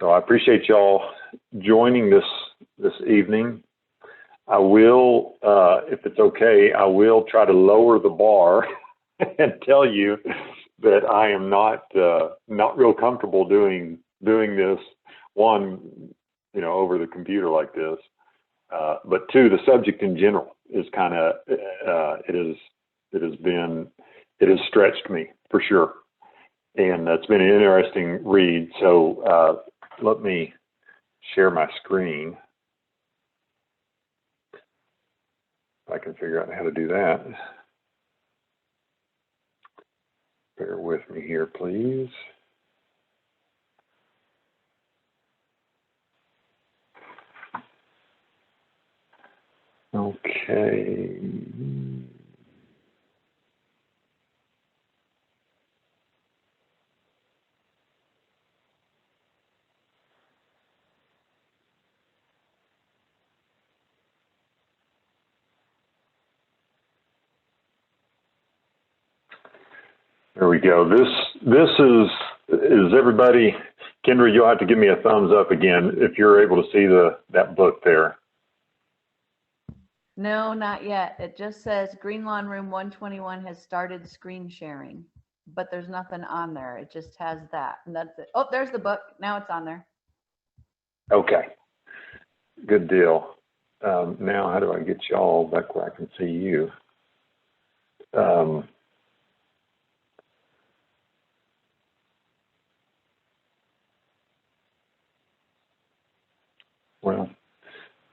So I appreciate y'all joining this evening. I will, if it's okay, I will try to lower the bar and tell you that I am not real comfortable doing this, one, over the computer like this, but two, the subject in general is kind of it has stretched me for sure, and it's been an interesting read. So let me share my screen. If I can figure out how to do that. Bear with me here, please. Okay. There we go. This is everybody. Kendra, you'll have to give me a thumbs up again if you're able to see that book there. No, not yet. It just says Green Lawn Room 121 has started screen sharing, but there's nothing on there. It just has that, and that's it. Oh, there's the book. Now it's on there. Okay, good deal. Now, how do I get y'all back where I can see you? Well,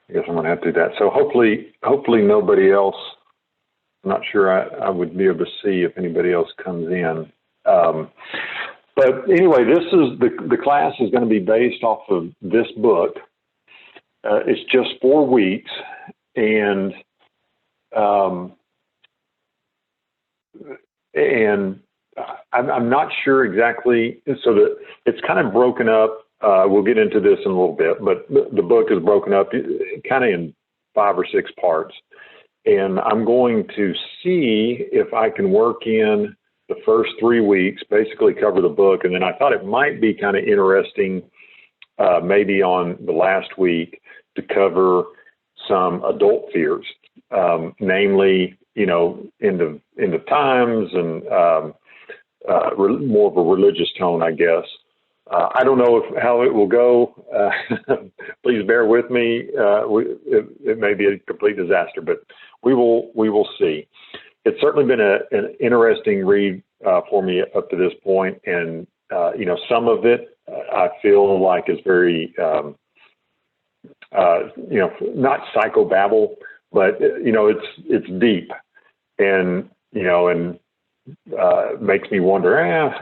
I guess I'm going to have to do that. So hopefully nobody else. I'm not sure I would be able to see if anybody else comes in. But anyway, this is the class is going to be based off of this book. It's just 4 weeks, and I'm not sure exactly. So that it's kind of broken up. We'll get into this in a little bit, but the book is broken up kind of in 5 or 6 parts. And I'm going to see if I can work in the first 3 weeks, basically cover the book. And then I thought it might be kind of interesting, maybe on the last week, to cover some adult fears, namely, in the times and more of a religious tone, I guess. I don't know how it will go. Please bear with me. It may be a complete disaster, but we will see. It's certainly been an interesting read for me up to this point, and some of it I feel like is very not psychobabble, but it's deep, and makes me wonder,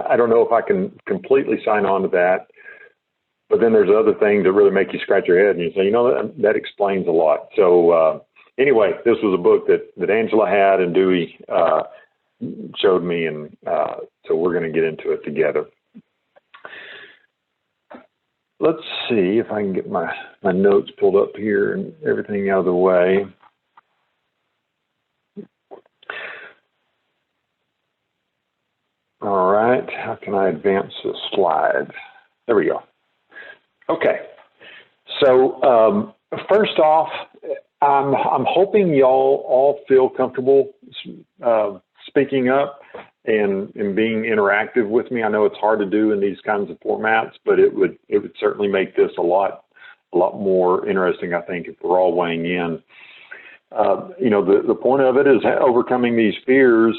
I don't know if I can completely sign on to that. But then there's other things that really make you scratch your head and you say, that explains a lot. So anyway, this was a book that Angela had and Dewey showed me, and so we're going to get into it together. Let's see if I can get my notes pulled up here and everything out of the way. All right, how can I advance the slides? There we go. Okay, so first off, I'm hoping y'all all feel comfortable speaking up and being interactive with me. I know it's hard to do in these kinds of formats, but it would certainly make this a lot more interesting, I think, if we're all weighing in. The point of it is overcoming these fears,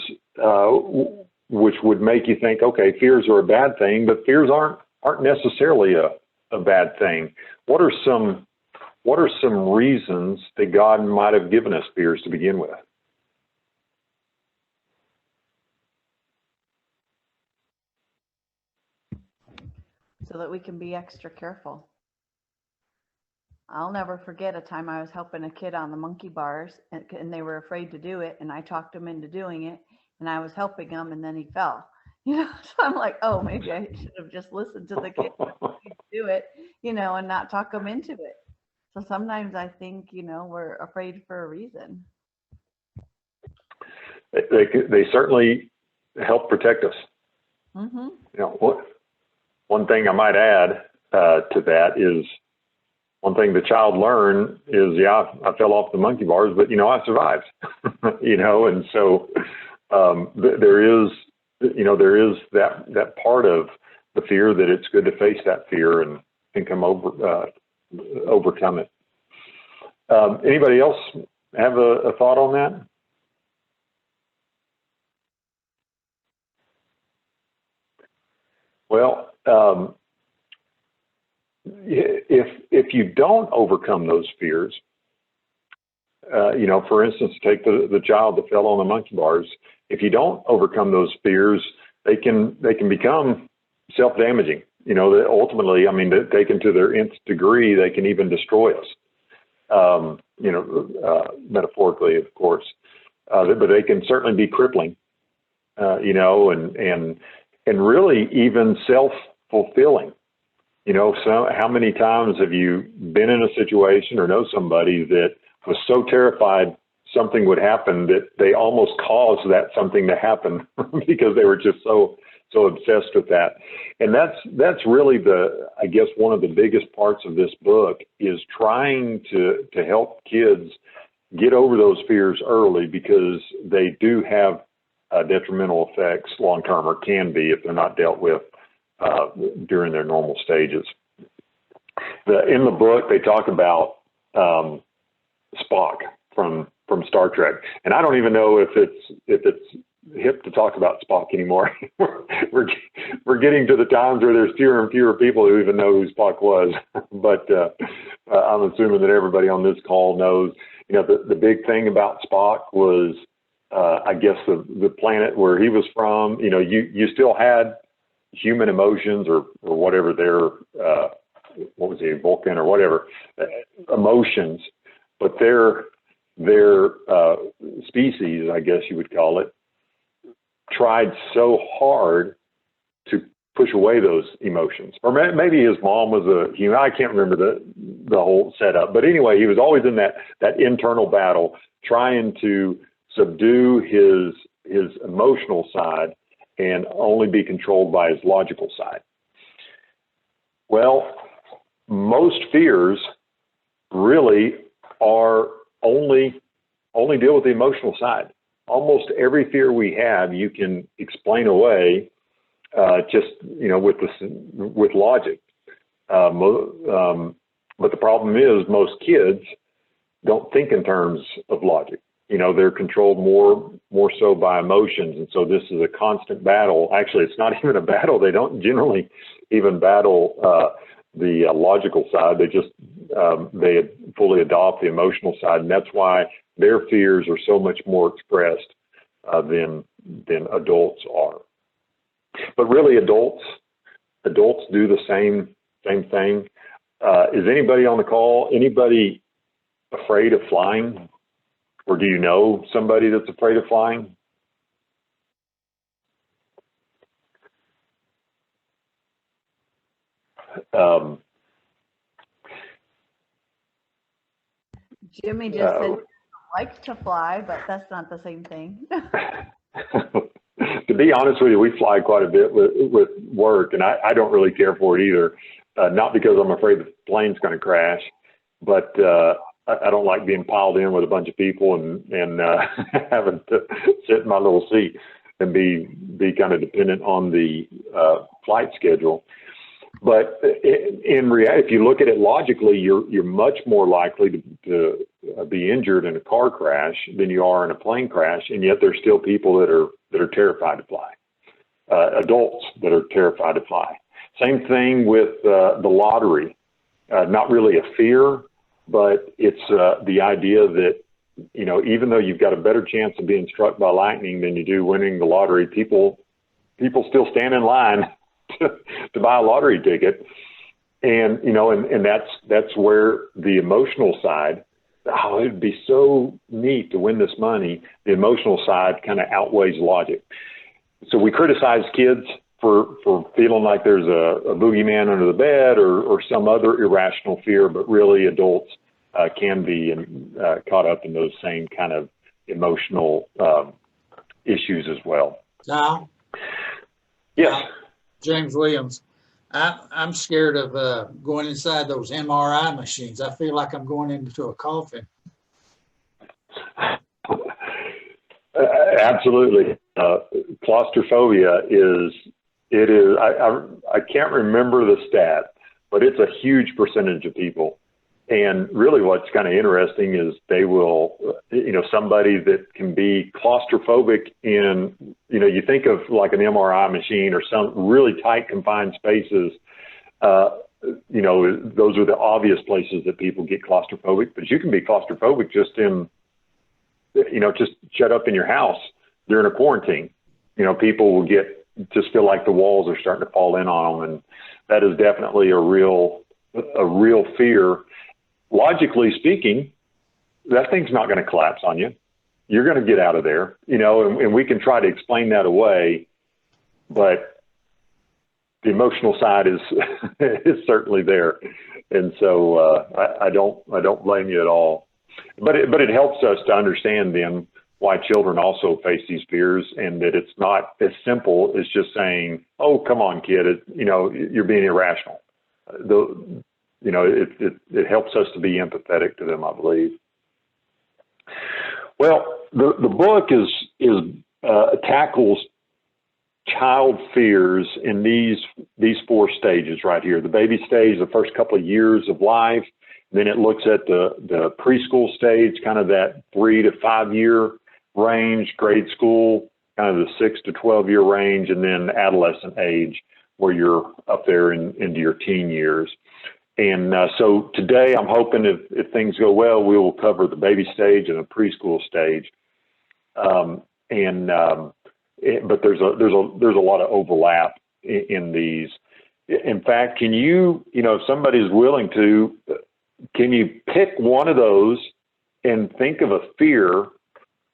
which would make you think, okay, fears are a bad thing, but fears aren't necessarily a bad thing. What are some reasons that God might have given us fears to begin with? So that we can be extra careful. I'll never forget a time I was helping a kid on the monkey bars, and they were afraid to do it, and I talked them into doing it, and I was helping him, and then he fell. So I'm like, oh, maybe I should have just listened to the kid do it, and not talk them into it. So sometimes I think, we're afraid for a reason. They certainly help protect us. Mm-hmm. One thing I might add, to that is one thing the child learned is, yeah, I fell off the monkey bars, but, I survived, and so there is that part of the fear that it's good to face that fear and come overcome it. Anybody else have a thought on that? Well, if you don't overcome those fears, for instance, take the child that fell on the monkey bars. If you don't overcome those fears, they can become self-damaging. That ultimately, taken to their nth degree, they can even destroy us. Metaphorically, of course, but they can certainly be crippling. And really even self-fulfilling. So how many times have you been in a situation or know somebody that was so terrified something would happen that they almost caused that something to happen because they were just so obsessed with that? And that's really I guess one of the biggest parts of this book is trying to help kids get over those fears early, because they do have detrimental effects long term, or can be if they're not dealt with during their normal stages. In the book, they talk about Spock from Star Trek, and I don't even know if it's hip to talk about Spock anymore. we're getting to the times where there's fewer and fewer people who even know who Spock was. But I'm assuming that everybody on this call knows. The big thing about Spock was, I guess, the planet where he was from. You still had human emotions or whatever their what was he, Vulcan or whatever emotions, but their species, I guess you would call it, tried so hard to push away those emotions. Or maybe his mom was a human. I can't remember the whole setup, but anyway, he was always in that internal battle, trying to subdue his emotional side and only be controlled by his logical side. Well, most fears really are only deal with the emotional side. Almost every fear we have, you can explain away just with logic. But the problem is most kids don't think in terms of logic. They're controlled more so by emotions. And so this is a constant battle. Actually, it's not even a battle. They don't generally even battle the logical side. They just, they fully adopt the emotional side. And that's why their fears are so much more expressed than adults are. But really adults do the same thing. Is anybody on the call, anybody afraid of flying? Or do you know somebody that's afraid of flying? Jimmy just said he likes to fly, but that's not the same thing. To be honest with you, we fly quite a bit with work, and I don't really care for it either. Not because I'm afraid the plane's going to crash, but I don't like being piled in with a bunch of people and having to sit in my little seat and be kind of dependent on the flight schedule. But in reality, if you look at it logically, you're much more likely to be injured in a car crash than you are in a plane crash, and yet there's still people that are terrified to fly, adults that are terrified to fly. Same thing with the lottery. Not really a fear, but it's the idea that, even though you've got a better chance of being struck by lightning than you do winning the lottery, people still stand in line to buy a lottery ticket. And, and that's where the emotional side, it'd be so neat to win this money. The emotional side kind of outweighs logic. So we criticize kids for feeling like there's a boogeyman under the bed or some other irrational fear, but really adults can be caught up in those same kind of emotional issues as well. Now, yes, James Williams. I'm scared of going inside those MRI machines. I feel like I'm going into a coffin. Absolutely. Claustrophobia I can't remember the stat, but it's a huge percentage of people. And really what's kind of interesting is they will, somebody that can be claustrophobic in, you think of like an MRI machine or some really tight confined spaces, those are the obvious places that people get claustrophobic, but you can be claustrophobic just in, just shut up in your house during a quarantine. People will just feel like the walls are starting to fall in on them. And that is definitely a real fear. Logically speaking, that thing's not going to collapse on you. You're going to get out of there, and we can try to explain that away, but the emotional side is is certainly there. And so I don't blame you at all. But it helps us to understand then why children also face these fears, and that it's not as simple as just saying, "Oh, come on, kid, you're being irrational." It helps us to be empathetic to them, I believe. Well, the book tackles child fears in these 4 stages right here. The baby stage, the first couple of years of life. Then it looks at the preschool stage, kind of that 3 to 5 year range, grade school, kind of the 6 to 12 year range, and then adolescent age, where you're up there into your teen years. And so today, I'm hoping if things go well, we will cover the baby stage and the preschool stage. But there's a lot of overlap in these. In fact, can you, if somebody's willing to, can you pick one of those and think of a fear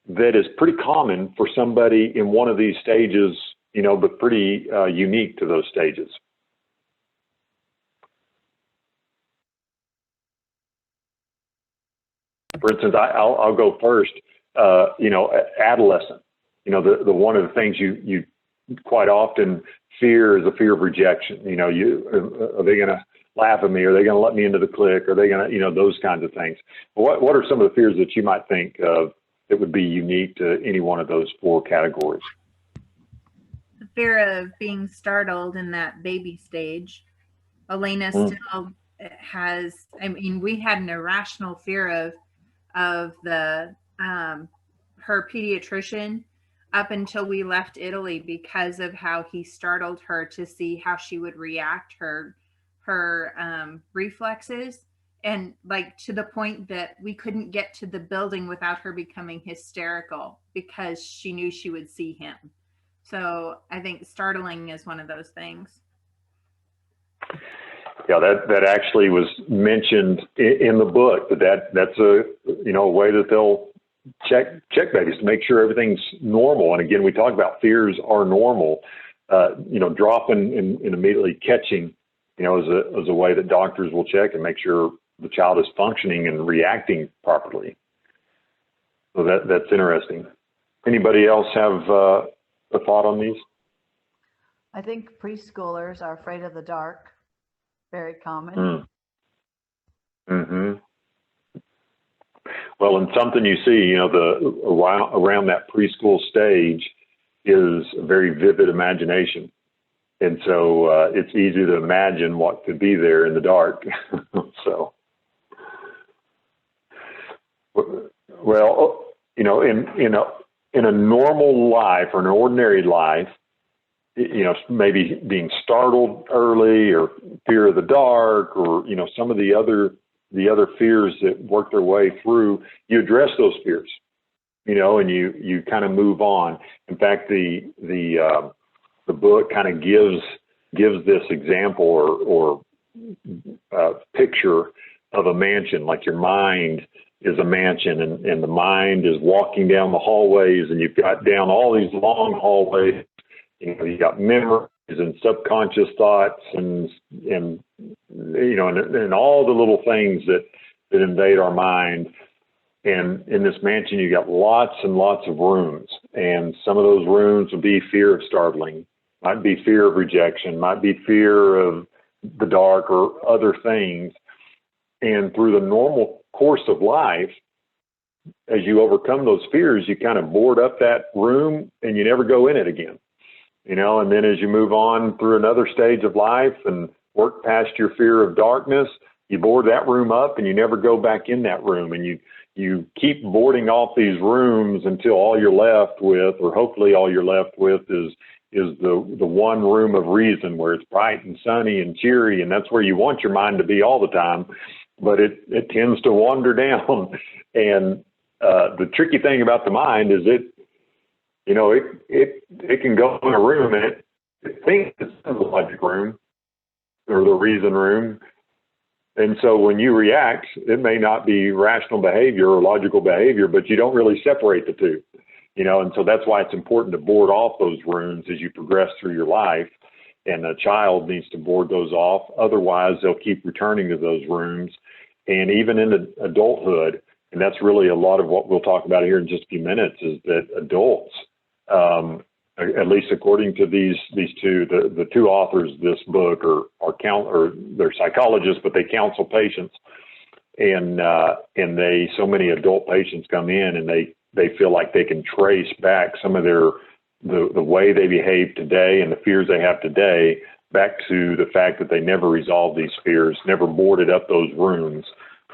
that is pretty common for somebody in one of these stages, but pretty unique to those stages? For instance, I'll go first. Adolescent. The one of the things you quite often fear is a fear of rejection. Are they going to laugh at me? Are they going to let me into the clique? Are they going to, those kinds of things? What are some of the fears that you might think of that would be unique to any one of those 4 categories? The fear of being startled in that baby stage. Elena still has, we had an irrational fear of her pediatrician up until we left Italy, because of how he startled her to see how she would react, her reflexes, and like to the point that we couldn't get to the building without her becoming hysterical because she knew she would see him. So I think startling is one of those things. Yeah, that actually was mentioned in the book. That's a way that they'll check babies to make sure everything's normal. And again, we talk about fears are normal. Dropping and immediately catching, is a way that doctors will check and make sure the child is functioning and reacting properly. So that's interesting. Anybody else have a thought on these? I think preschoolers are afraid of the dark. Very common. Mm-hmm. Well, and something you see, around that preschool stage is a very vivid imagination. And so it's easy to imagine what could be there in the dark. So, well, in a normal life or an ordinary life, maybe being startled early or fear of the dark, or, some of the other fears that work their way through, you address those fears, and you kind of move on. In fact, the book kind of gives this example or picture of a mansion, like your mind is a mansion, and the mind is walking down the hallways, and you've got down all these long hallways. You got memories and subconscious thoughts and all the little things that invade our mind. And in this mansion, you got lots and lots of rooms, and some of those rooms would be fear of startling. might be fear of rejection, might be fear of the dark or other things. And through the normal course of life, as you overcome those fears, you kind of board up that room and you never go in it again, and then as you move on through another stage of life and work past your fear of darkness, you board that room up and you never go back in that room. And you keep boarding off these rooms until all you're left with, or hopefully all you're left with, is the one room of reason where it's bright and sunny and cheery. And that's where you want your mind to be all the time, but it tends to wander down. And the tricky thing about the mind is it can go in a room and it thinks it's in the logic room or the reason room. And so when you react, it may not be rational behavior or logical behavior, but you don't really separate the two, and so that's why it's important to board off those rooms as you progress through your life. And a child needs to board those off. Otherwise, they'll keep returning to those rooms. And even in adulthood, and that's really a lot of what we'll talk about here in just a few minutes, is that adults, at least according to these two, the two authors of this book or they're psychologists, but they counsel patients, and so many adult patients come in and they feel like they can trace back some of the way they behave today and the fears they have today back to the fact that they never resolved these fears, never boarded up those rooms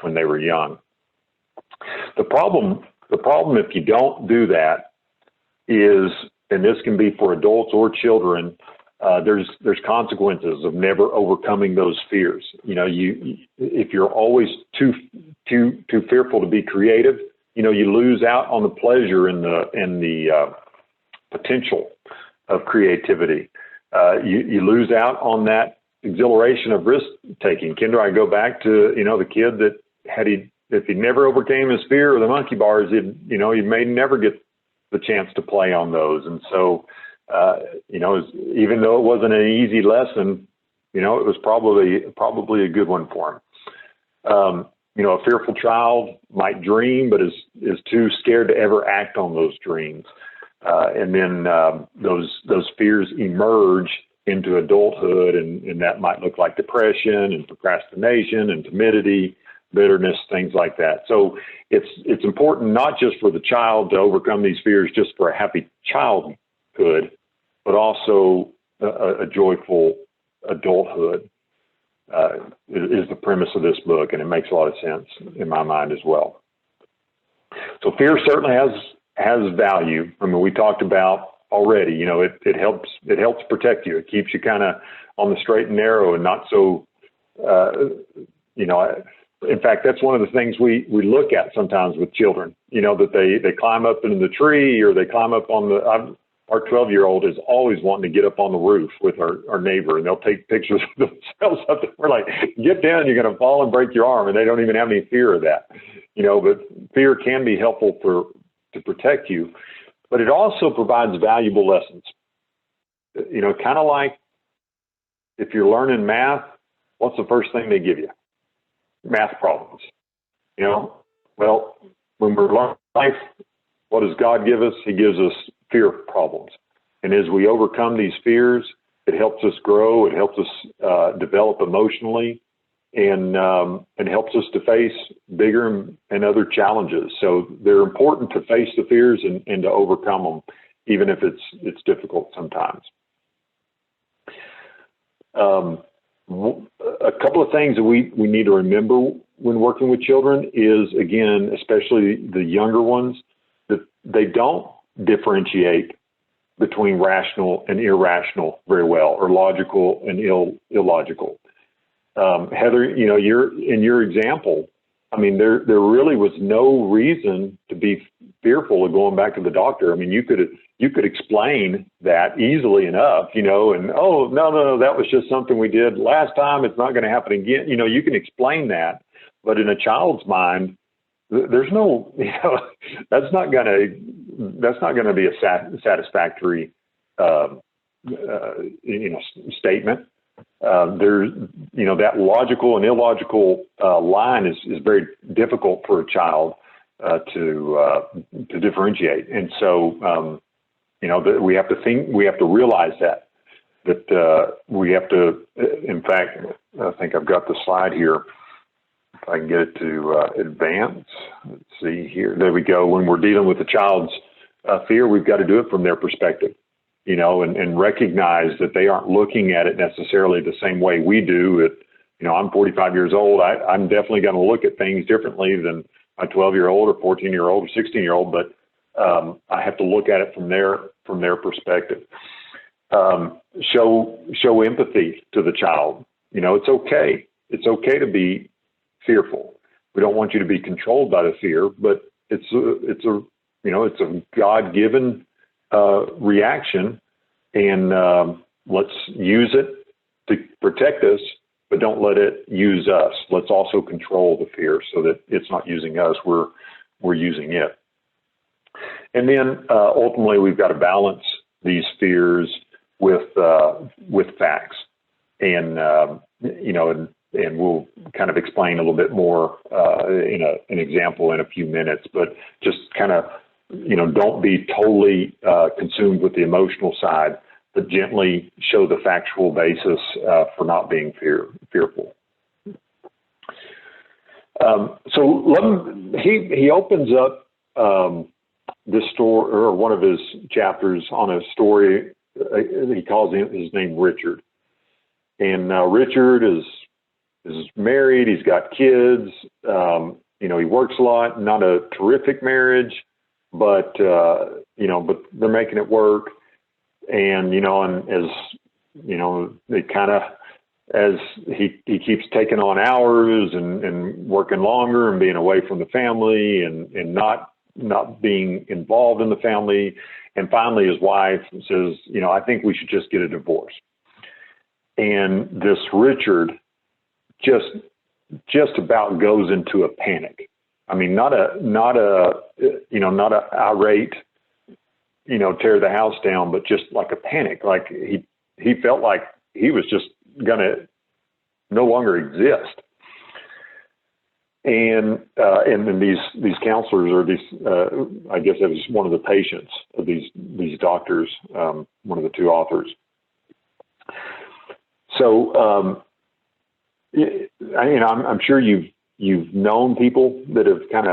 when they were young. The problem if you don't do that is, and this can be for adults or children, there's consequences of never overcoming those fears. If you're always too fearful to be creative, you lose out on the pleasure and the potential of creativity. You lose out on that exhilaration of risk taking. Kendra, I go back to the kid that if he never overcame his fear of the monkey bars, he may never get the chance to play on those. And so, even though it wasn't an easy lesson, it was probably a good one for him. A fearful child might dream, but is too scared to ever act on those dreams. And then those fears emerge into adulthood, and that might look like depression and procrastination and timidity, bitterness, things like that. So it's important not just for the child to overcome these fears just for a happy childhood, but also a joyful adulthood is the premise of this book, and it makes a lot of sense in my mind as well. So fear certainly has value. I mean, we talked about already, it helps protect you. It keeps you kind of on the straight and narrow and not so, in fact, that's one of the things we look at sometimes with children, that they climb up into the tree, or they climb up on our 12-year-old is always wanting to get up on the roof with our neighbor, and they'll take pictures of themselves up there. We're like, get down, you're going to fall and break your arm. And they don't even have any fear of that, but fear can be helpful to protect you, but it also provides valuable lessons. Kind of like if you're learning math, what's the first thing they give you? Math problems. Well, when we're learning life, what does God give us? He gives us fear problems. And as we overcome these fears, it helps us grow. It helps us develop emotionally, and helps us to face bigger and other challenges. So they're important to face the fears and to overcome them, even if it's difficult sometimes. A couple of things that we need to remember when working with children is, again, especially the younger ones, that they don't differentiate between rational and irrational very well, or logical and illogical. Heather, in your example, I mean, there really was no reason to be fearful of going back to the doctor. I mean, you could explain that easily enough, and, oh, no, that was just something we did last time. It's not going to happen again. You can explain that, but in a child's mind, there's no, that's not going to be a satisfactory, statement. There's, that logical and illogical line is very difficult for a child to differentiate. And so, we have to realize that. that we have to, in fact, I think I've got the slide here. If I can get it to advance, let's see here. There we go. When we're dealing with the child's fear, we've got to do it from their perspective, you know, and recognize that they aren't looking at it necessarily the same way we do. You know, I'm 45 years old. I'm definitely going to look at things differently than a 12-year-old or 14-year-old or 16-year-old, but I have to look at it from their perspective. Show empathy to the child. You know, it's okay. It's okay to be fearful. We don't want you to be controlled by the fear, but it's a God-given reaction, and let's use it to protect us, but don't let it use us. Let's also control the fear so that it's not using us. We're using it. And then ultimately, we've got to balance these fears with facts, and and we'll kind of explain a little bit more in an example in a few minutes. But just kind of, you know, don't be totally consumed with the emotional side, but gently show the factual basis for not being fearful. He opens up this story, or one of his chapters, on a story. He calls his name Richard, and Richard is married. He's got kids. You know, he works a lot. Not a terrific marriage, but but they're making it work. And and as you know, as he keeps taking on hours and working longer and being away from the family and not being involved in the family. And finally, his wife says, I think we should just get a divorce. And this Richard just about goes into a panic. I mean, not a irate, tear the house down, but just like a panic. Like he felt like he was just gonna no longer exist. And then these counselors, or these, I guess it was one of the patients of these doctors, one of the two authors. So, I'm sure you've known people that have kind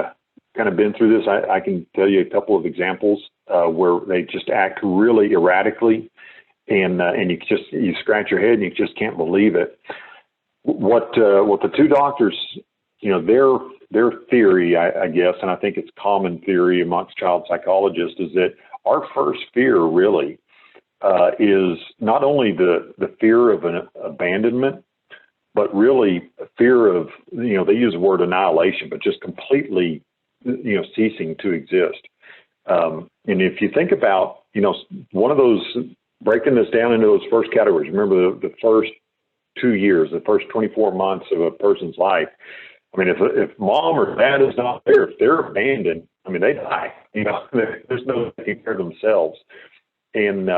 of been through this. I can tell you a couple of examples where they just act really erratically, and you scratch your head and you just can't believe it. What the two doctors, their theory, I guess, and I think it's common theory amongst child psychologists, is that our first fear really is not only the fear of an abandonment, but really a fear of, they use the word annihilation, but just completely, ceasing to exist. And if you think about, one of those, breaking this down into those first categories, remember the first 2 years, the first 24 months of a person's life. I mean, if mom or dad is not there, if they're abandoned, I mean, they die. There's no taking care of themselves, and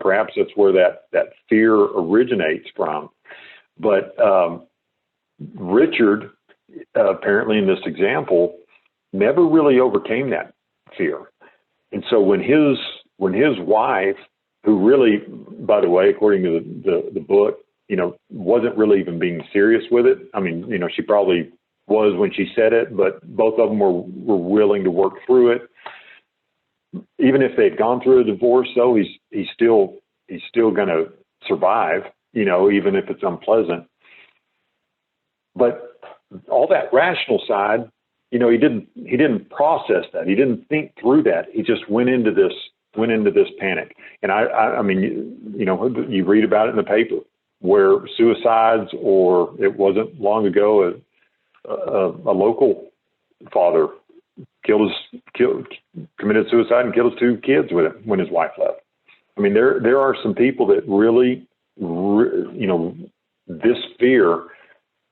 perhaps that's where that fear originates from. But Richard, apparently in this example, never really overcame that fear, and so when his wife, who really, by the way, according to the book, wasn't really even being serious with it. I mean, she probably was when she said it, but both of them were willing to work through it. Even if they'd gone through a divorce, though, he's still going to survive, even if it's unpleasant. But all that rational side, he didn't process that. He didn't think through that. He just went into this panic. And I mean, you read about it in the paper, where suicides, or it wasn't long ago, a local father committed suicide and killed his 2 kids with him when his wife left. I mean, there are some people that really, this fear,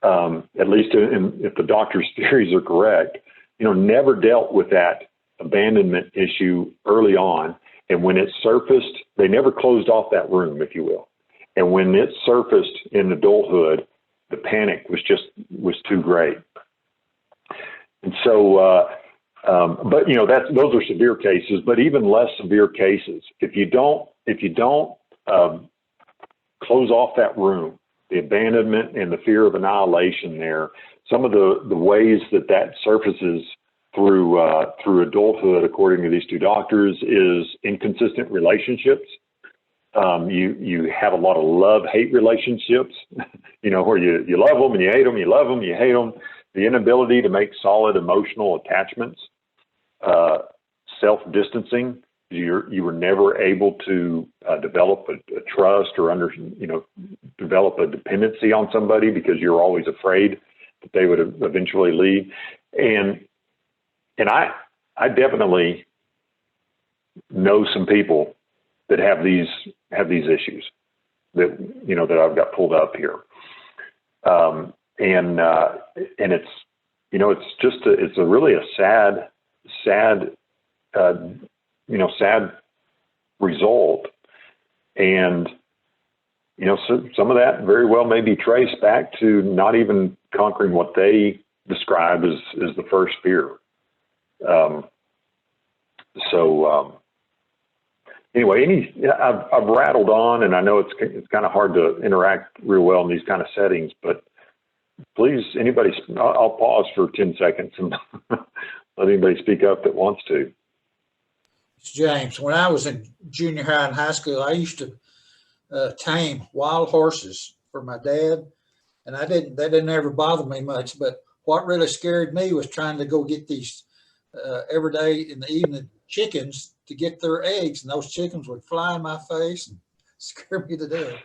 at least if the doctor's theories are correct, never dealt with that abandonment issue early on. And when it surfaced, they never closed off that room, if you will. And when it surfaced in adulthood, the panic was too great. And so, those are severe cases. But even less severe cases, if you don't close off that room, the abandonment and the fear of annihilation there. Some of the ways that surfaces through adulthood, according to these two doctors, is inconsistent relationships. You have a lot of love-hate relationships, where you love them and you hate them, you love them, you hate them. The inability to make solid emotional attachments, self-distancing. You were never able to develop a trust or develop a dependency on somebody because you're always afraid that they would eventually leave. And I definitely know some people that have these issues that that I've got pulled up here, and it's it's really a sad sad result, and so some of that very well may be traced back to not even conquering what they describe as the first fear. Anyway, I've rattled on, and I know it's kind of hard to interact real well in these kind of settings, but please, I'll pause for 10 seconds and let anybody speak up that wants to. It's James. When I was in junior high and high school, I used to tame wild horses for my dad, and that didn't ever bother me much. But what really scared me was trying to go get these every day in the evening chickens to get their eggs, and those chickens would fly in my face and scare me to death.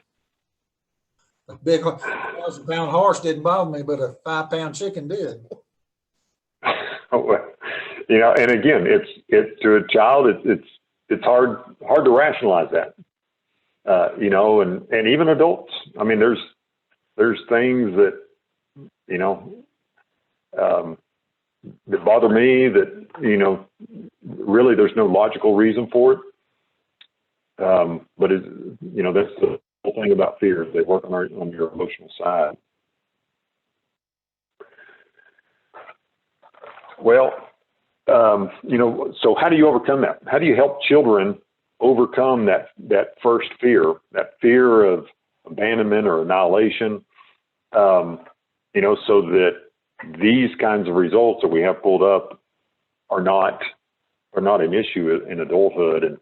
A big 1,000-pound horse didn't bother me, but a 5-pound chicken did. And again, it's to a child, it's hard to rationalize that, and even adults. I mean, there's things that that bother me that really there's no logical reason for it. But that's the whole thing about fear. They work on your emotional side. Well, so how do you overcome that? How do you help children overcome that first fear, that fear of abandonment or annihilation? So that these kinds of results that we have pulled up are not an issue in adulthood. And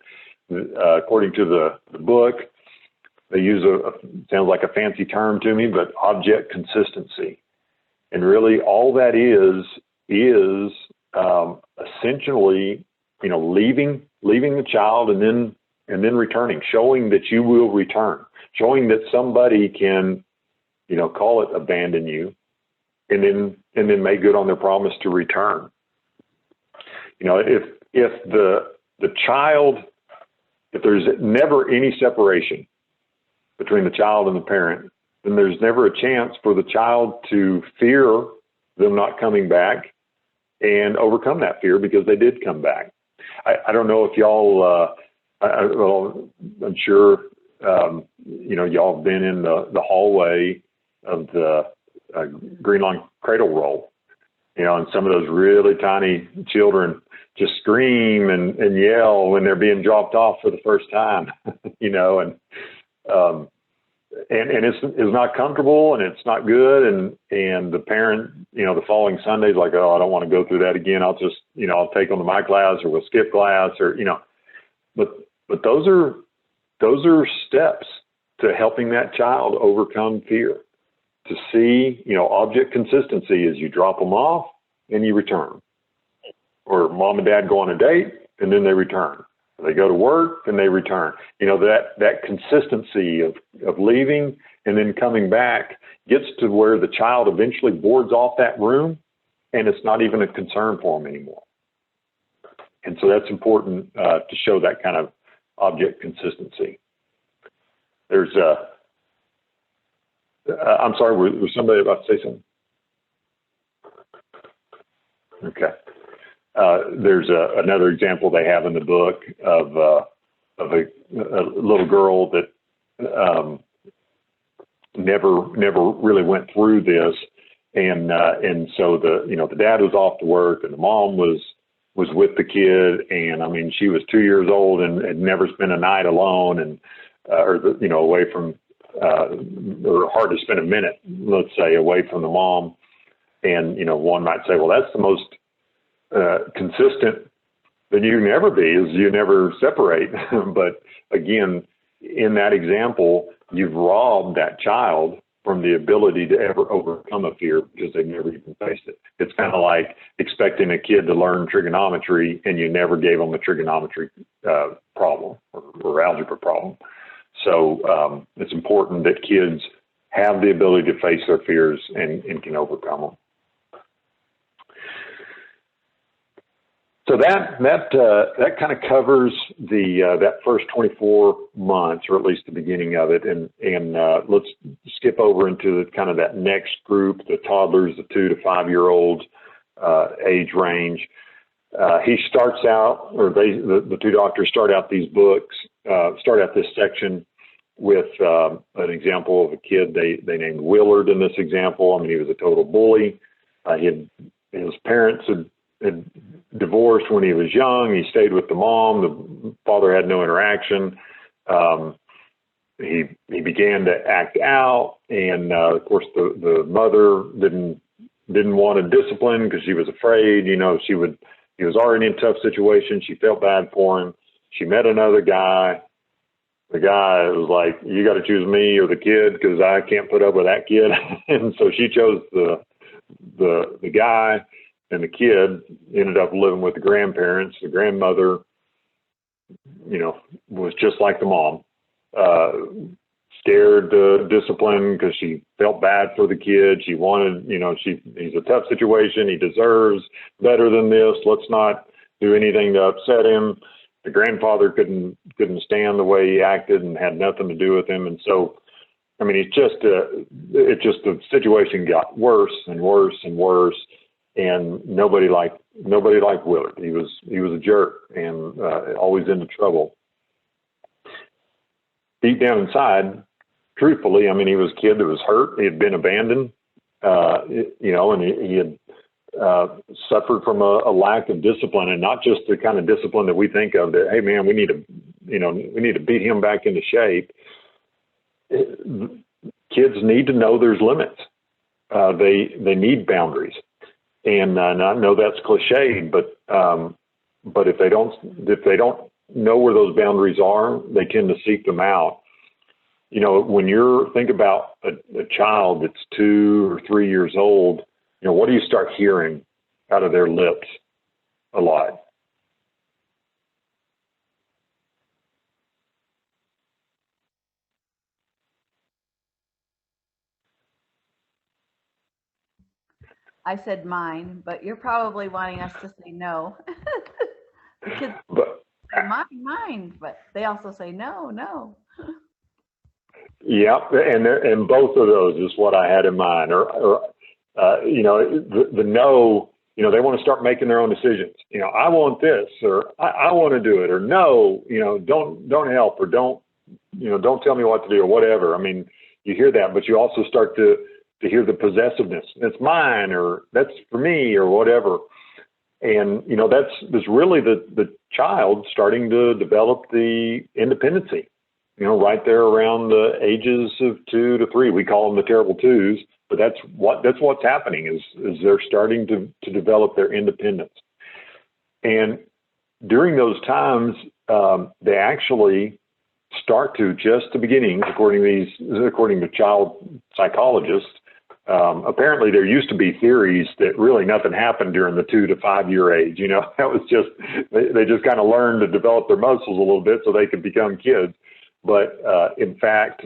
according to the book, they use sounds like a fancy term to me, but object consistency. And really all that is essentially, leaving the child and then returning, showing that you will return, showing that somebody can, call it abandon you, and then make good on their promise to return. If the child, if there's never any separation between the child and the parent, then there's never a chance for the child to fear them not coming back and overcome that fear because they did come back. I don't know if y'all, I'm sure, y'all have been in the hallway of the Green Lawn Cradle Roll, and some of those really tiny children just scream and yell when they're being dropped off for the first time, and it's not comfortable and it's not good. And the parent, the following Sunday's like, oh, I don't want to go through that again. I'll just, I'll take them to my class, or we'll skip class, or, but those are steps to helping that child overcome fear. To see, object consistency is you drop them off and you return, or mom and dad go on a date and then they return. They go to work and they return. That consistency of leaving and then coming back gets to where the child eventually boards off that room and it's not even a concern for them anymore. And so that's important to show that kind of object consistency. There's I'm sorry, was somebody about to say something? Okay. There's another example they have in the book of a little girl that never really went through this, and so the dad was off to work and the mom was with the kid, and I mean she was 2 years old and had never spent a night alone, and away from, or hard to spend a minute, let's say, away from the mom. And, one might say, well, that's the most consistent that you can ever be, is you never separate. But again, in that example, you've robbed that child from the ability to ever overcome a fear because they've never even faced it. It's kind of like expecting a kid to learn trigonometry and you never gave them a trigonometry problem or algebra problem. So it's important that kids have the ability to face their fears and can overcome them. So that kind of covers that first 24 months, or at least the beginning of it, and let's skip over into kind of that next group, the toddlers, the 2 to 5 year olds age range. He starts out, or the two doctors start out these books, start out this section with an example of a kid they named Willard in this example. I mean, he was a total bully. His parents had divorced when he was young. He stayed with the mom. The father had no interaction. He began to act out, and of course the mother didn't want to discipline because she was afraid. He was already in a tough situation. She felt bad for him. She met another guy. The guy was like, "You got to choose me or the kid because I can't put up with that kid." And so she chose the guy. And the kid ended up living with the grandparents. The grandmother, was just like the mom, scared to discipline because she felt bad for the kid. She wanted, he's a tough situation. He deserves better than this. Let's not do anything to upset him. The grandfather couldn't stand the way he acted and had nothing to do with him. And so, I mean, the situation got worse and worse and worse. And nobody liked Willard. He was a jerk and always into trouble. Deep down inside, truthfully, I mean, he was a kid that was hurt. He had been abandoned, and he had suffered from a lack of discipline, and not just the kind of discipline that we think of that, hey man, we need to beat him back into shape. Kids need to know there's limits. They need boundaries. And I know that's cliched, but if they don't know where those boundaries are, they tend to seek them out. When think about a child that's 2 or 3 years old, what do you start hearing out of their lips a lot? I said mine, but you're probably wanting us to say no. The kids say mine, but they also say no. Yeah, and both of those is what I had in mind. Or the no. They want to start making their own decisions. I want this, or I want to do it, or no. Don't help, or don't tell me what to do, or whatever. I mean, you hear that, but you also start to hear the possessiveness. It's mine, or that's for me, or whatever. And, that's really the child starting to develop the independency, right there around the ages of 2 to 3. We call them the terrible twos, but that's what's happening is they're starting to develop their independence. And during those times, they actually start to, just the beginning, according to child psychologists. Apparently there used to be theories that really nothing happened during the 2 to 5 year age. That was just, they just kind of learned to develop their muscles a little bit so they could become kids. But in fact,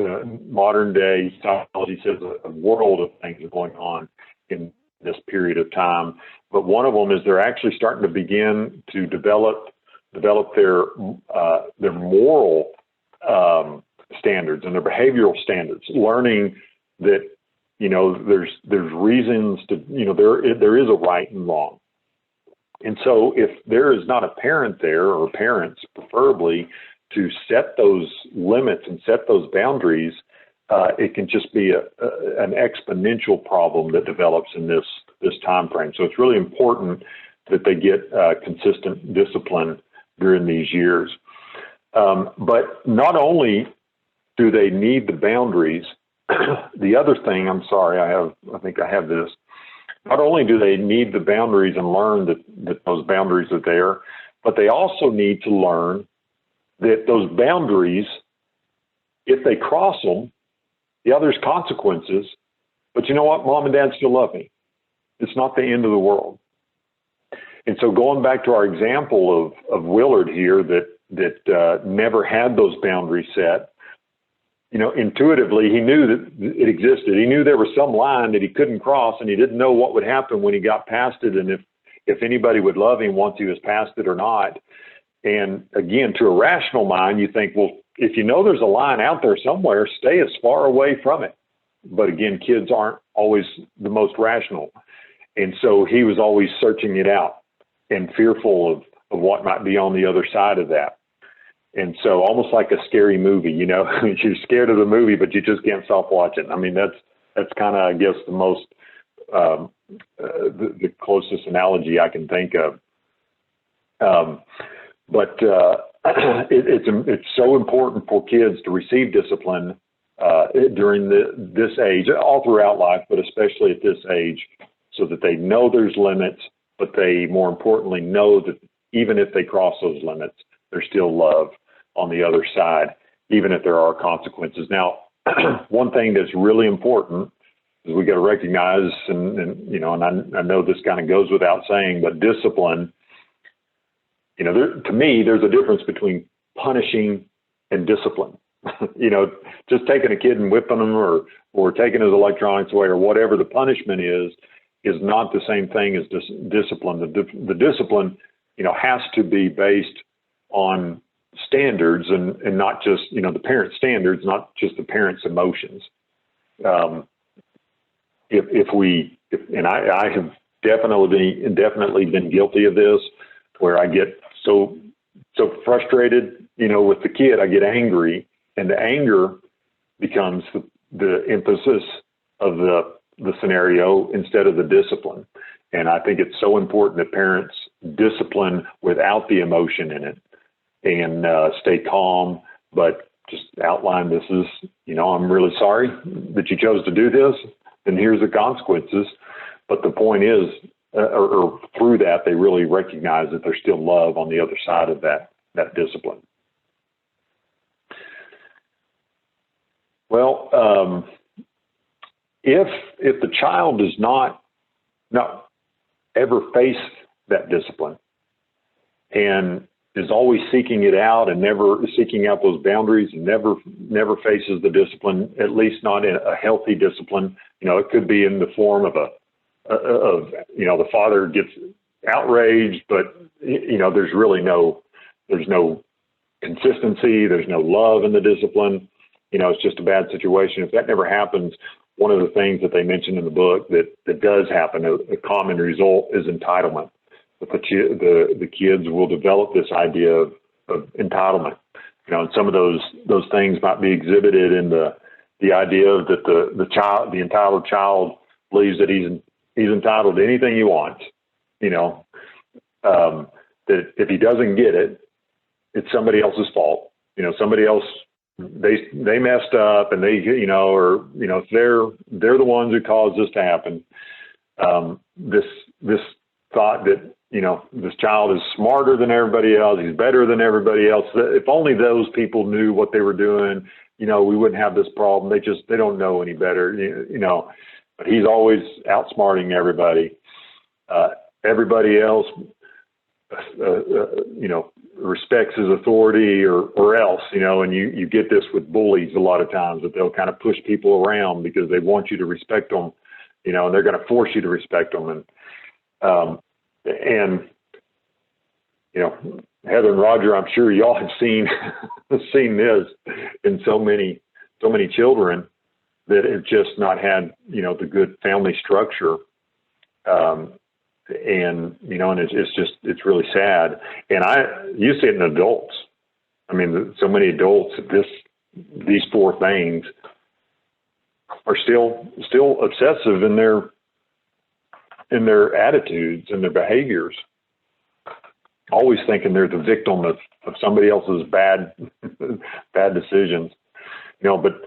modern day psychology says a world of things are going on in this period of time. But one of them is they're actually starting to begin to develop their moral standards and their behavioral standards, learning that there's reasons to, there is a right and wrong. And so if there is not a parent there, or parents preferably, to set those limits and set those boundaries, it can just be an exponential problem that develops in this time frame. So it's really important that they get consistent discipline during these years. But not only do they need the boundaries? The other thing, I'm sorry, I think I have this. Not only do they need the boundaries and learn that those boundaries are there, but they also need to learn that those boundaries, if they cross them, there's consequences. But you know what? Mom and dad still love me. It's not the end of the world. And so going back to our example of Willard here that never had those boundaries set, you know, intuitively, he knew that it existed. He knew there was some line that he couldn't cross, and he didn't know what would happen when he got past it, and if anybody would love him once he was past it or not. And again, to a rational mind, you think, well, if you know there's a line out there somewhere, stay as far away from it. But again, kids aren't always the most rational. And so he was always searching it out and fearful of what might be on the other side of that. And so almost like a scary movie, you know, you're scared of the movie, but you just can't stop watching. I mean, that's kind of, I guess, the most, the closest analogy I can think of. But it's so important for kids to receive discipline during this age, all throughout life, but especially at this age, so that they know there's limits, but they more importantly know that even if they cross those limits, there's still love on the other side, even if there are consequences. Now, one thing that's really important is we got to recognize, and you know, and I know this kind of goes without saying, but discipline, you know, to me, there's a difference between punishing and discipline. You know, just taking a kid and whipping them or taking his electronics away or whatever the punishment is not the same thing as discipline. The discipline, you know, has to be based on standards and not just, you know, the parent standards, not just the parent's emotions. And I have definitely been guilty of this, where I get so frustrated, you know, with the kid, I get angry, and the anger becomes the emphasis of the scenario instead of the discipline. And I think it's so important that parents discipline without the emotion in it and stay calm, but just outline, this is, you know, I'm really sorry that you chose to do this, and here's the consequences. But the point is, or through that, they really recognize that there's still love on the other side of that discipline. Well, if the child does not ever face that discipline and is always seeking it out and never seeking out those boundaries and never faces the discipline, at least not in a healthy discipline, you know, it could be in the form of you know, the father gets outraged, but you know, there's no consistency, there's no love in the discipline. You know, it's just a bad situation. If that never happens, one of the things that they mentioned in the book that does happen, a common result, is entitlement. But the kids will develop this idea of entitlement. You know, and some of those things might be exhibited in the idea that the entitled child believes that he's entitled to anything he wants. You know, that if he doesn't get it, it's somebody else's fault. You know, somebody else, they messed up, and they, you know, or, you know, they're the ones who caused this to happen. This thought that, you know, this child is smarter than everybody else, he's better than everybody else. If only those people knew what they were doing, you know, we wouldn't have this problem. They don't know any better, you know. But he's always outsmarting everybody. Everybody else, you know, respects his authority or else, you know, and you get this with bullies a lot of times, that they'll kind of push people around because they want you to respect them, you know, and they're going to force you to respect them. And you know, Heather and Roger, I'm sure y'all have seen this in so many children that have just not had, you know, the good family structure. And, you know, and it's really sad. And you see it in adults. I mean, so many adults, these four things are still obsessive in their attitudes and their behaviors, always thinking they're the victim of somebody else's bad decisions. but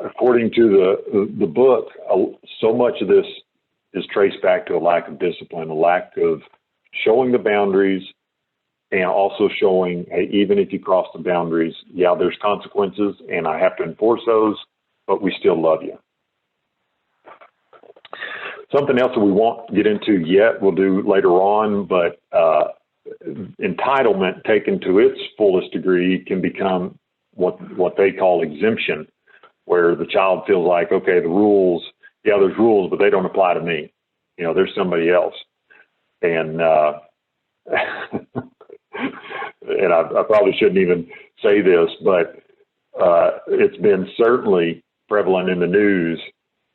according to the book, so much of this is traced back to a lack of discipline, a lack of showing the boundaries, and also showing, hey, even if you cross the boundaries, yeah, there's consequences, and I have to enforce those, but we still love you. Something else that we won't get into yet, we'll do later on, but entitlement taken to its fullest degree can become what they call exemption, where the child feels like, okay, the rules, yeah, there's rules, but they don't apply to me. There's somebody else. And and I probably shouldn't even say this, but it's been certainly prevalent in the news.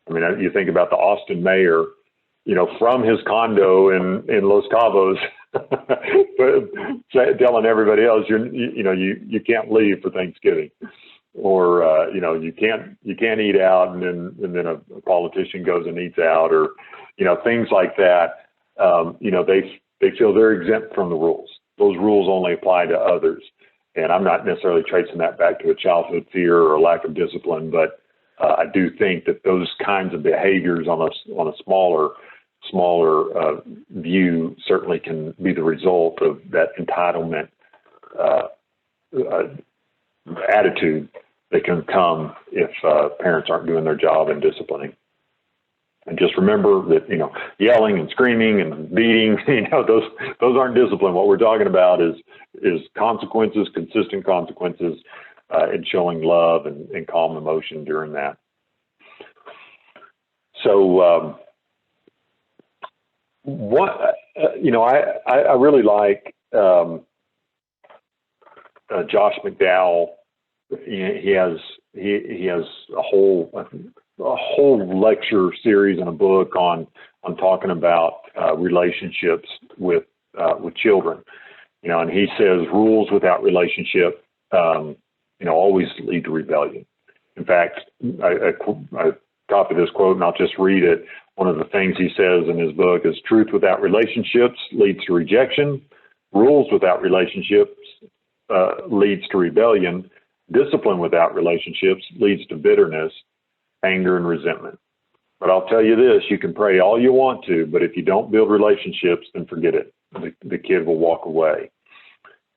I mean, you think about the Austin mayor, from his condo in Los Cabos, telling everybody else, you can't leave for Thanksgiving, or you can't eat out, and then a politician goes and eats out, or things like that. They feel they're exempt from the rules. Those rules only apply to others. And I'm not necessarily tracing that back to a childhood fear or a lack of discipline, but I do think that those kinds of behaviors on a smaller view certainly can be the result of that entitlement attitude that can come if parents aren't doing their job in disciplining. And just remember that, yelling and screaming and beating, those aren't discipline. What we're talking about is consequences, consistent consequences, and showing love and calm emotion during that. So, I really like Josh McDowell. He has a whole lecture series and a book on talking about relationships with children, and he says rules without relationship, always lead to rebellion. In fact, I copy this quote and I'll just read it. One of the things he says in his book is truth without relationships leads to rejection. Rules without relationships leads to rebellion. Discipline without relationships leads to bitterness, anger, and resentment. But I'll tell you this, you can pray all you want to, but if you don't build relationships, then forget it. The kid will walk away.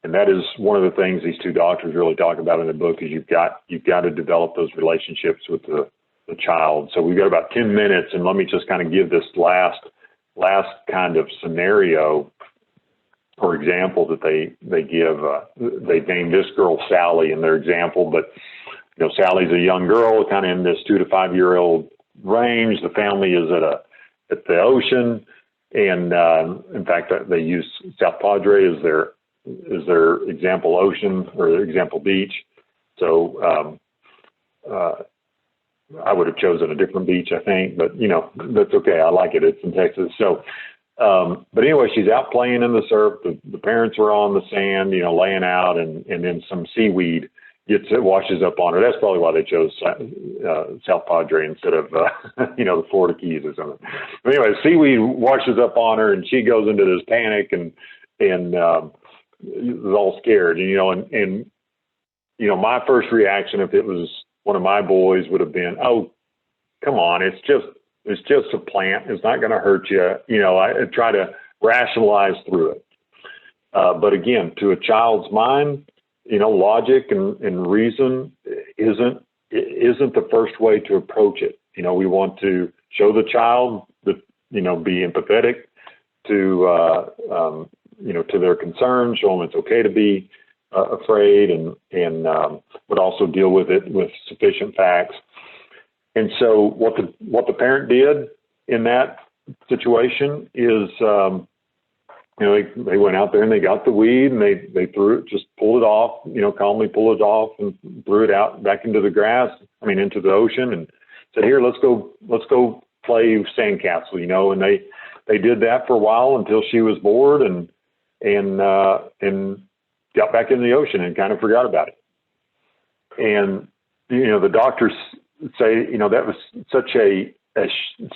And that is one of the things these two doctors really talk about in the book is you've got to develop those relationships with the child. So we've got about 10 minutes, and let me just kind of give this last kind of scenario or example that they give. They named this girl Sally in their example, but Sally's a young girl, kind of in this 2 to 5 year old range. The family is at the ocean, and in fact, they use South Padre as their example ocean or example beach. So I would have chosen a different beach, I think, but that's okay. I like it. It's in Texas. So, but anyway, she's out playing in the surf. The parents are on the sand, laying out, and then some seaweed washes up on her. That's probably why they chose South Padre instead of, the Florida Keys or something. But anyway, seaweed washes up on her, and she goes into this panic and is all scared. And my first reaction, if it was one of my boys, would have been, oh, come on, it's just a plant. It's not going to hurt you. I try to rationalize through it. But again, to a child's mind, logic and reason isn't the first way to approach it. We want to show the child that, be empathetic to, to their concerns, show them it's okay to be afraid, but also deal with it with sufficient facts. And so what the parent did in that situation is, they went out there and they got the weed and they threw it, just pulled it off, calmly pulled it off and threw it out back into the grass, into the ocean, and said, here, let's go play sandcastle, and they did that for a while until she was bored and got back in the ocean and kind of forgot about it. And, the doctors say, that was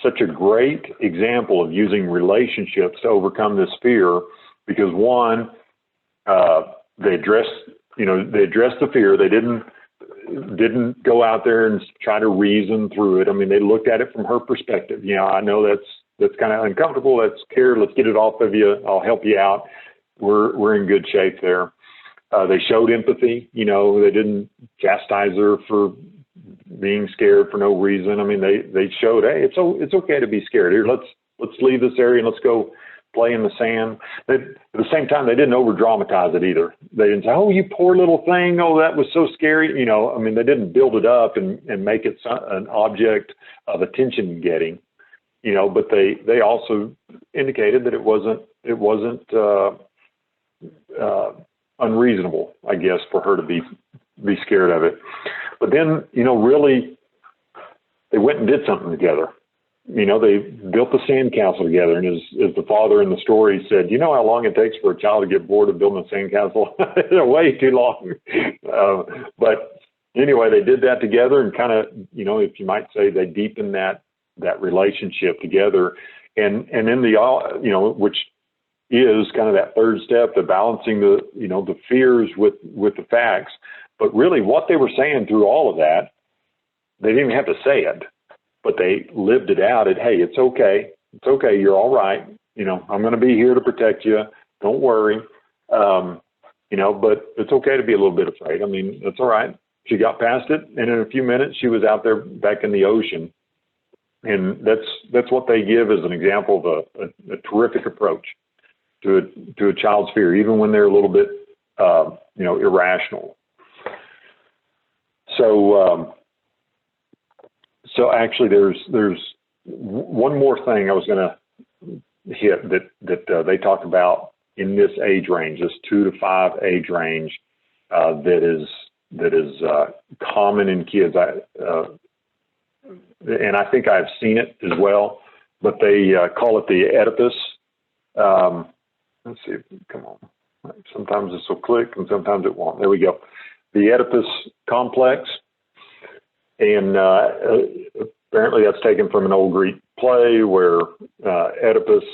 such a great example of using relationships to overcome this fear, because one, they addressed the fear. They didn't, didn't go out there and try to reason through it. I mean, they looked at it from her perspective. You know, I know that's kind of uncomfortable. That's care. Let's get it off of you. I'll help you out. We're in good shape there. They showed empathy. You know, they didn't chastise her for being scared for no reason. I mean, they showed, hey, it's okay to be scared. Here, let's leave this area and let's go play in the sand. At the same time, they didn't over dramatize it either. They didn't say, oh, you poor little thing. Oh, that was so scary. You know, I mean, they didn't build it up and make it an object of attention getting, you know, but they also indicated that it wasn't unreasonable, I guess, for her to be scared of it. But then, you know, really, they went and did something together. You know, they built the sandcastle together. And as the father in the story said, you know how long it takes for a child to get bored of building a sandcastle? Way too long. But anyway, they did that together and kind of, you know, if you might say, they deepened that relationship together. And in the, you know, which is kind of that third step, the balancing the, you know, the fears with the facts. But really what they were saying through all of that, they didn't even have to say it, but they lived it out at, hey, it's okay. It's okay. You're all right. You know, I'm going to be here to protect you. Don't worry. You know, but it's okay to be a little bit afraid. I mean, that's all right. She got past it. And in a few minutes, she was out there back in the ocean. And that's what they give as an example of a terrific approach to a child's fear, even when they're a little bit, you know, irrational. So actually, there's one more thing I was going to hit that they talked about in this age range, this 2 to 5 age range, that is common in kids. And I think I've seen it as well, but they call it the Oedipus. Let's see, come on. Sometimes this will click and sometimes it won't. There we go. The Oedipus complex. And apparently that's taken from an old Greek play where Oedipus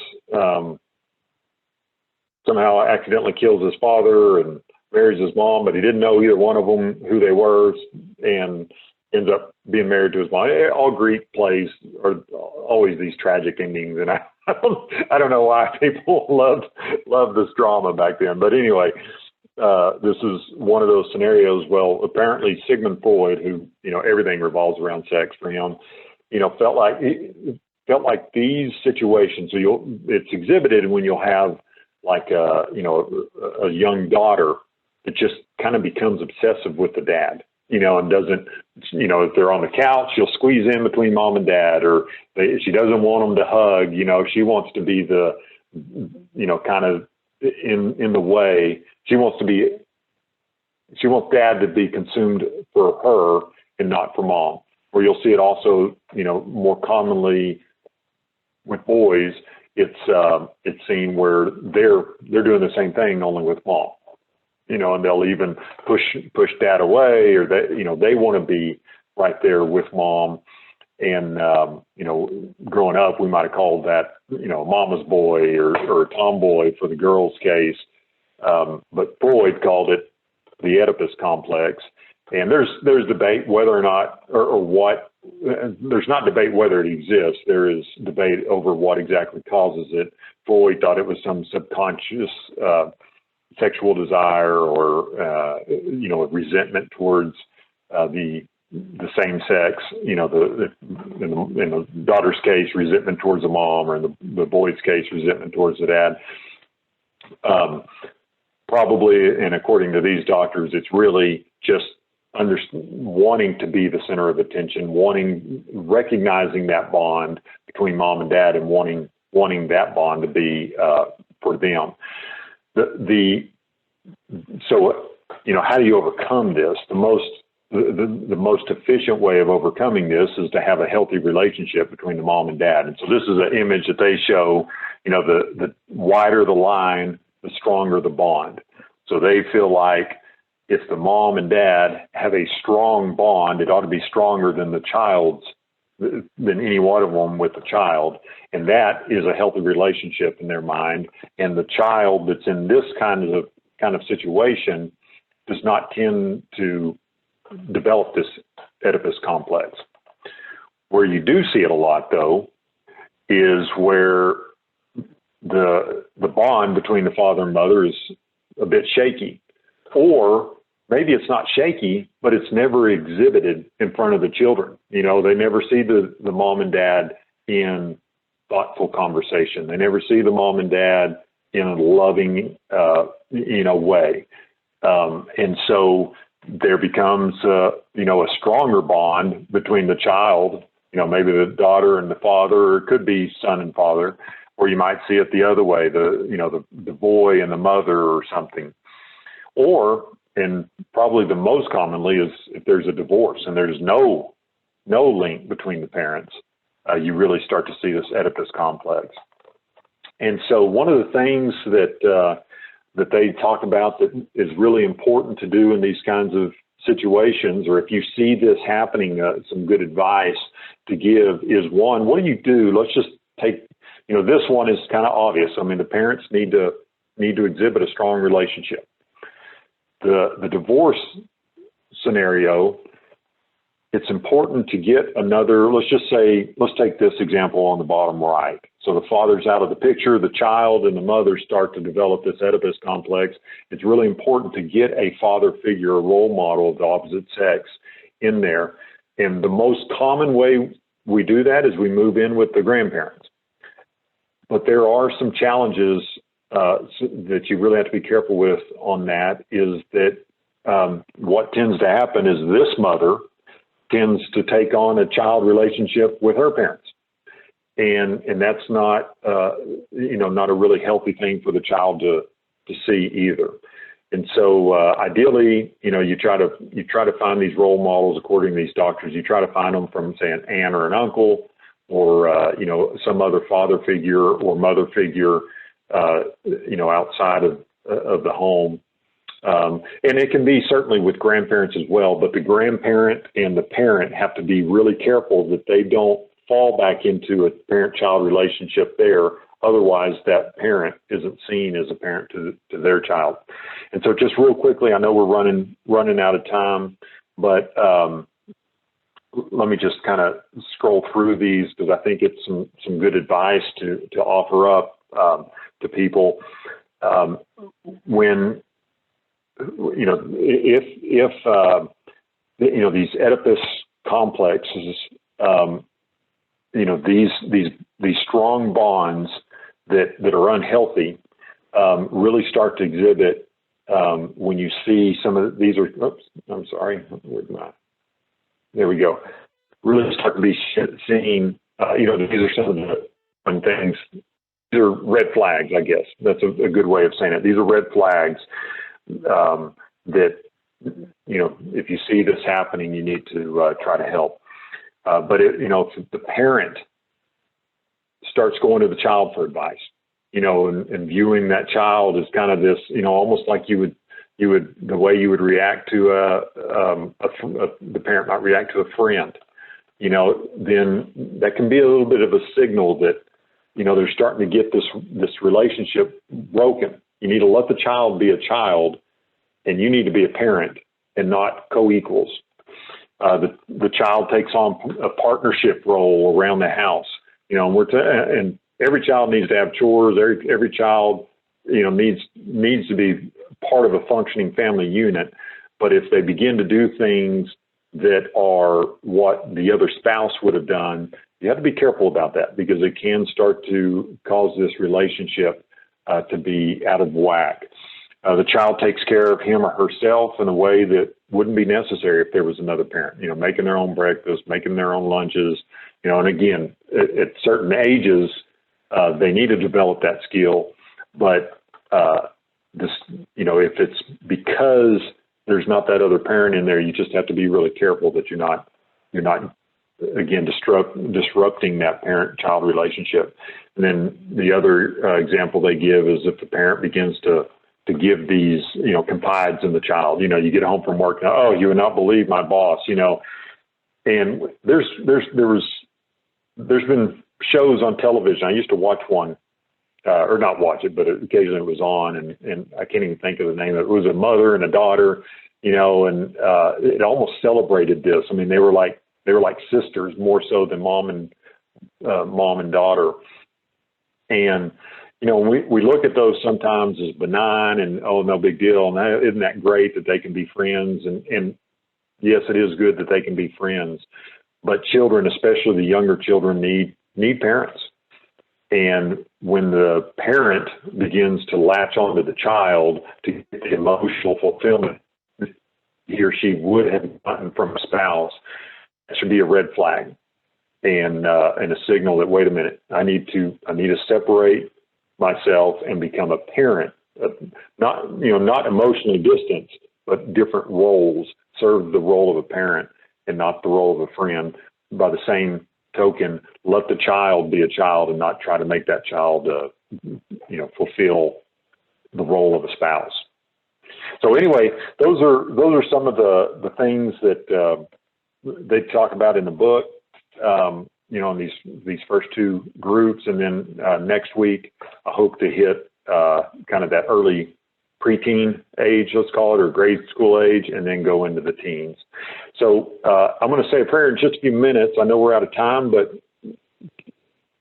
somehow accidentally kills his father and marries his mom, but he didn't know either one of them who they were, and ends up being married to his mom. All Greek plays are always these tragic endings, and I don't know why people loved this drama back then. But anyway, this is one of those scenarios. Well, apparently Sigmund Freud, who, you know, everything revolves around sex for him, you know, felt like these situations. So it's exhibited when you'll have like you know, a young daughter that just kind of becomes obsessive with the dad, you know, and doesn't, you know, if they're on the couch, she'll squeeze in between mom and dad, or she doesn't want them to hug, you know, she wants to be the, you know, kind of in the way. She wants dad to be consumed for her and not for mom. Or you'll see it also, you know, more commonly with boys. It's seen where they're doing the same thing, only with mom. You know, and they'll even push dad away, or they want to be right there with mom. And you know, growing up, we might have called that, you know, mama's boy or a tomboy for the girl's case. But Freud called it the Oedipus complex. And there's debate whether or not, or what, there's not debate whether it exists. There is debate over what exactly causes it. Freud thought it was some subconscious sexual desire, or you know, resentment towards the same sex. You know, in the daughter's case, resentment towards the mom, or in the boy's case, resentment towards the dad. Probably, and according to these doctors, it's really just wanting to be the center of attention, recognizing that bond between mom and dad, and wanting that bond to be for them. So, you know, how do you overcome this? The most efficient way of overcoming this is to have a healthy relationship between the mom and dad. And so this is an image that they show. You know, the wider the line, the stronger the bond. So they feel like if the mom and dad have a strong bond, it ought to be stronger than any one of them with the child. And that is a healthy relationship in their mind. And the child that's in this kind of situation does not tend to develop this Oedipus complex. Where you do see it a lot, though, is where the bond between the father and mother is a bit shaky, or maybe it's not shaky, but it's never exhibited in front of the children. You know, they never see the mom and dad in thoughtful conversation. They never see the mom and dad in a loving, way. And so there becomes, a stronger bond between the child, maybe the daughter and the father, or it could be son and father, or you might see it the other way, the boy and the mother or something. Or, and probably the most commonly, is if there's a divorce and there's no link between the parents, you really start to see this Oedipus complex. And so one of the things that they talk about that is really important to do in these kinds of situations, or if you see this happening, some good advice to give is, one, what do you do? Let's just take, this one is kind of obvious. I mean, the parents need to exhibit a strong relationship. The divorce scenario, it's important to get another, let's take this example on the bottom right. So the father's out of the picture, the child and the mother start to develop this Oedipus complex. It's really important to get a father figure, a role model of the opposite sex in there. And the most common way we do that is we move in with the grandparents. But there are some challenges that you really have to be careful with on that, is that what tends to happen is this mother tends to take on a child relationship with her parents. And that's not, not a really healthy thing for the child to see either. And so ideally, you try to find these role models according to these doctors. You try to find them from, say, an aunt or an uncle, or, some other father figure or mother figure, outside of the home. And it can be certainly with grandparents as well, but the grandparent and the parent have to be really careful that they don't fall back into a parent-child relationship there. Otherwise, that parent isn't seen as a parent to their child. And so just real quickly, I know we're running out of time, but let me just kind of scroll through these, because I think it's some good advice to offer up to people. When, if these Oedipus complexes, these strong bonds that are unhealthy really start to exhibit when you see some of these are. Oops, I'm sorry. There we go. Really start to be seen. These are some of the things. These are red flags, I guess. That's a good way of saying it. These are red flags that, if you see this happening, you need to try to help. But if the parent starts going to the child for advice, and viewing that child as kind of this, almost like you would, the way you would react to the parent might react to a friend, then that can be a little bit of a signal that, they're starting to get this relationship broken. You need to let the child be a child, and you need to be a parent and not co-equals. The child takes on a partnership role around the house, and every child needs to have chores. Every child, needs to be part of a functioning family unit. But if they begin to do things that are what the other spouse would have done, you have to be careful about that, because it can start to cause this relationship to be out of whack. The child takes care of him or herself in a way that wouldn't be necessary if there was another parent, making their own breakfast, making their own lunches, and again, at certain ages, they need to develop that skill. But if it's because there's not that other parent in there, you just have to be really careful that you're not again, disrupting that parent-child relationship. And then the other example they give is if the parent begins to give these, confides in the child. You get home from work, oh, you would not believe my boss, And there's been shows on television. I used to watch one, or not watch it, but occasionally it was on, and I can't even think of the name of it. It was a mother and a daughter, you know, and it almost celebrated this. I mean, they were like sisters more so than mom and daughter. And you know, we look at those sometimes as benign and, oh, no big deal. And isn't that great that they can be friends? And yes, it is good that they can be friends. But children, especially the younger children, need parents. And when the parent begins to latch onto the child to get the emotional fulfillment he or she would have gotten from a spouse, that should be a red flag and a signal that, wait a minute, I need to separate myself and become a parent, not emotionally distanced, but different roles, serve the role of a parent and not the role of a friend. By the same token, let the child be a child and not try to make that child, fulfill the role of a spouse. So anyway, those are some of the things that they talk about in the book. In these first two groups, and then next week I hope to hit kind of that early preteen age, let's call it, or grade school age, and then go into the teens. So I'm going to say a prayer in just a few minutes. I know we're out of time, but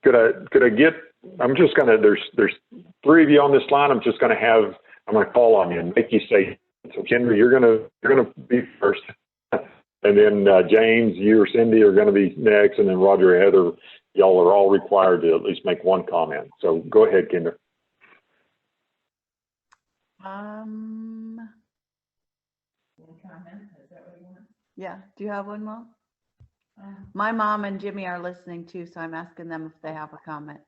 could I get? I'm just going to. There's three of you on this line. I'm going to call on you and make you say. So Kendra, you're going to be first. And then James, you or Cindy are going to be next, and then Roger and Heather, y'all are all required to at least make one comment. So go ahead, Kendra. One comment? Is that what you want? Yeah. Do you have one, Mom? My mom and Jimmy are listening too, so I'm asking them if they have a comment.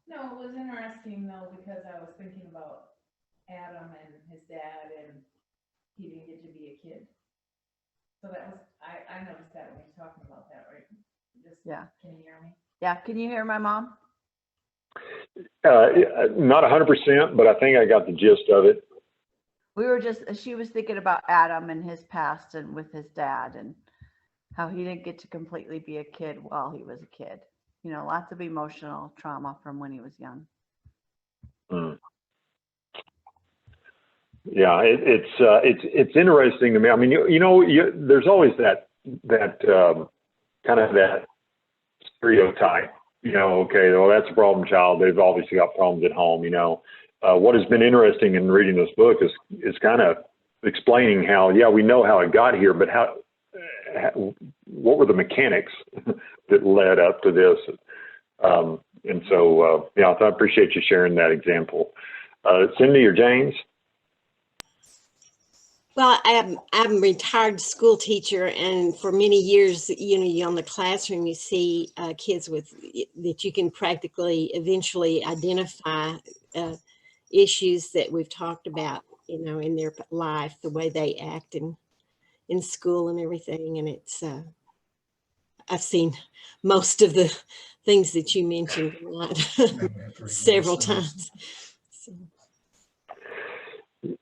No, it was interesting though, because I was thinking about Adam and his dad, and he didn't get to be a kid. So that was, I noticed that when you're talking about that, right? Yeah. Can you hear me? Yeah. Can you hear my mom? Not 100%, but I think I got the gist of it. She was thinking about Adam and his past and with his dad and how he didn't get to completely be a kid while he was a kid. You know, lots of emotional trauma from when he was young. Yeah, it's interesting to me. I mean, there's always that kind of that stereotype. Okay, well, that's a problem child. They've obviously got problems at home. What has been interesting in reading this book is kind of explaining how, we know how it got here, but what were the mechanics that led up to this? And so, I appreciate you sharing that example. Cindy or James? Well, I'm a retired school teacher, and for many years, you on the classroom, you see kids that you can practically eventually identify issues that we've talked about, in their life, the way they act in school and everything. And it's, I've seen most of the things that you mentioned several times. So.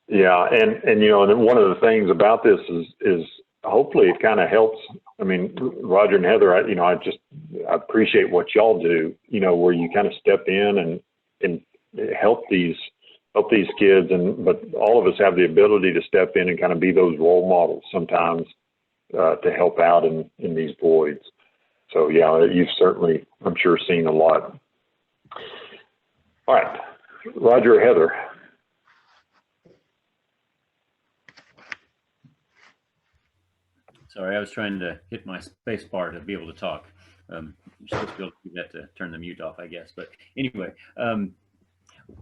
Yeah, and and one of the things about this is hopefully it kind of helps. I mean, Roger and Heather, I appreciate what y'all do. Where you kind of step in and help these kids, but all of us have the ability to step in and kind of be those role models sometimes to help out in these voids. So yeah, you've certainly, I'm sure, seen a lot. All right, Roger or Heather. Sorry, I was trying to hit my space bar to be able to talk. You're supposed to be able to do that to turn the mute off, I guess. But anyway,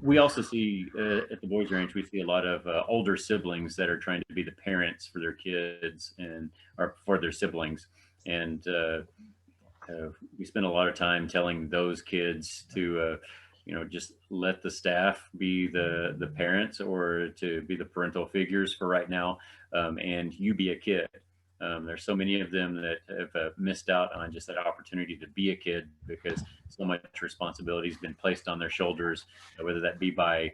we also see at the Boys Ranch, we see a lot of older siblings that are trying to be the parents for their kids or for their siblings. And we spend a lot of time telling those kids to, just let the staff be the parents or to be the parental figures for right now. And you be a kid. There's so many of them that have missed out on just that opportunity to be a kid because so much responsibility has been placed on their shoulders, whether that be by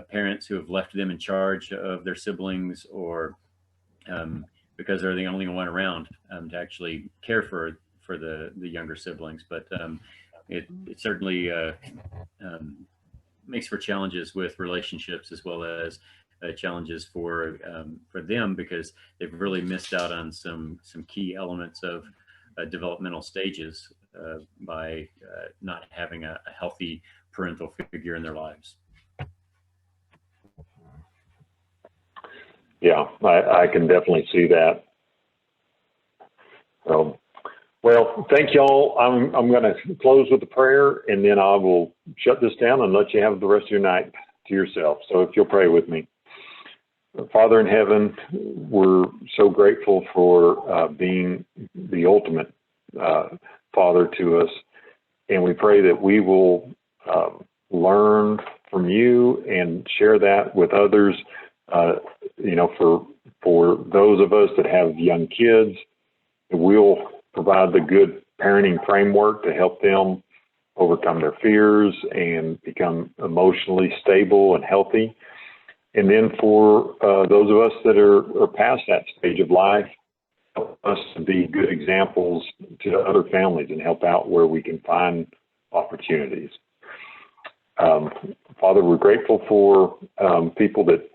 parents who have left them in charge of their siblings or because they're the only one around to actually care for the younger siblings. But it certainly makes for challenges with relationships as well as challenges for them, because they've really missed out on some key elements of developmental stages by not having a healthy parental figure in their lives. Yeah, I can definitely see that. So, well, thank y'all. I'm going to close with a prayer, and then I will shut this down and let you have the rest of your night to yourself. So if you'll pray with me. Father in heaven, we're so grateful for being the ultimate Father to us. And we pray that we will learn from you and share that with others. For those of us that have young kids, we'll provide the good parenting framework to help them overcome their fears and become emotionally stable and healthy. And then for those of us that are past that stage of life, help us to be good examples to other families and help out where we can find opportunities. Father, we're grateful for people that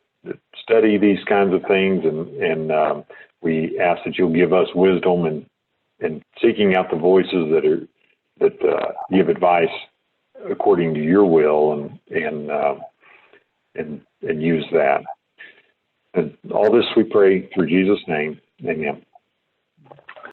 study these kinds of things, and we ask that you'll give us wisdom and seeking out the voices that give advice according to your will and use that. And all this we pray through Jesus' name. Amen.